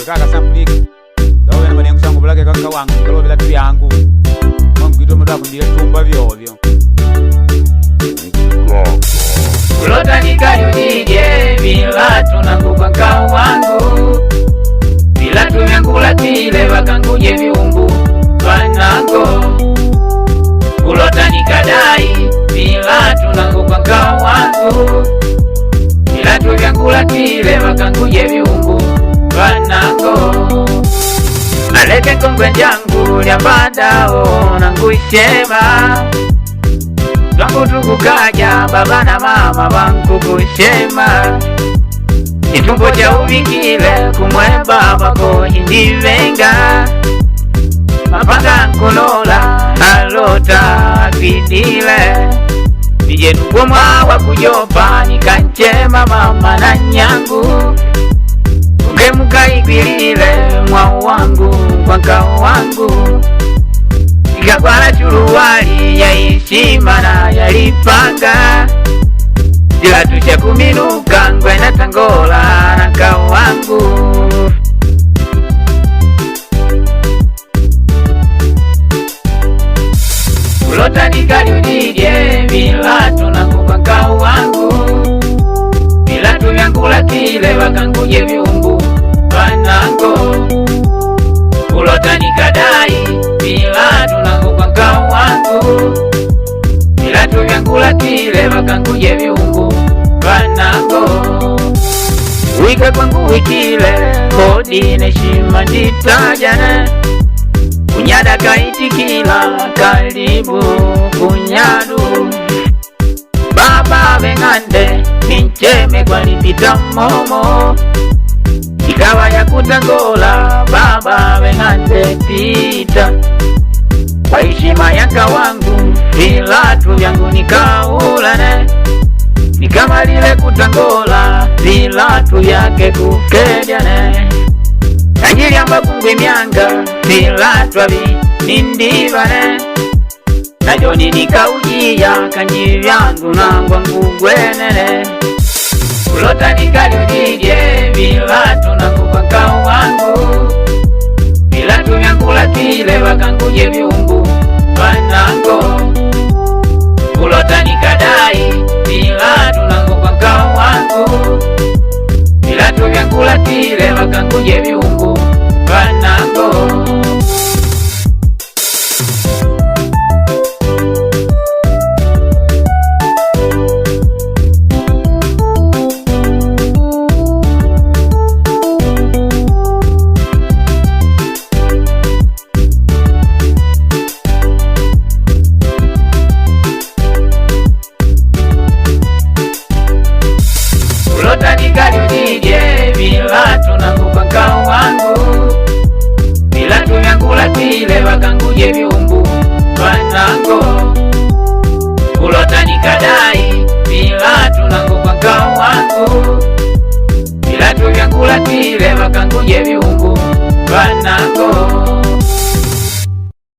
kaka sampulike dawe na manengu sangu bulake kaka wangu kalo bila tu yangu mungu ito mtu akundile tumba vyovyo kulota nikayudidye vilatu nangu kwa nkao wangu vilatu vyangulatile wakanguje viumbu wanango kulota nikadai vilatu nangu kwa nkao wangu vilatu vyangulatile wakanguje viumbu wanango aleke kongwe jangu lyambadao nangu ishema twangu tukukaja baba na mama bangu kushema itumbo cha uvikile kumwe baba ko indivenga mapanga nkulola alota vidile nije nugomwa wakujopa nikanchema mama na nyangu ukemuka igwilile mwao wangu kwa nkao wangu ikakwala chuluwali ya ishima na yalipanga jila tuche kuminuka ngwe na tangola na nkao wangu kulota nikaliudidye vilatu nangu kwa nkao wangu vilatu vyangulatile wakanguje viumbu wanango kulota nikadai vilatu nangu kwa nkao wangu vilatu vyangulatile wakanguje viumbu wanango wika kwangu wikile kodi neshima nditajane kunyada kaitikila karibu kunyadu baba vengande mincheme kwa lipita momo ikawa ya kutangola baba vengande pita kwa heshima yaka wangu vilatu vyangu nikaulane nikamalile kutangola vilatu vyake kukedyane kanjili amba kungwe myanga vilatu avi nindivane na joni nikaujia kanjili vyangu nangwa ngugwenene kulota nikaliudidye vilatu nangu kwa nkao wangu vilatu vyangulatile wakanguje viumbu wanango kulota nikadai vilatu nangu kwa nkao wangu vilatu vyangulatile wakanguje viumbu wanango kulota nikaliudidye vilatu nangu kwa nkao wangu vilatu vyangulatile wakanguje viumbu wanango kulota nikadai vilatu nangu kwa nkao wangu vilatu vyangulatile wakanguje viumbu wanango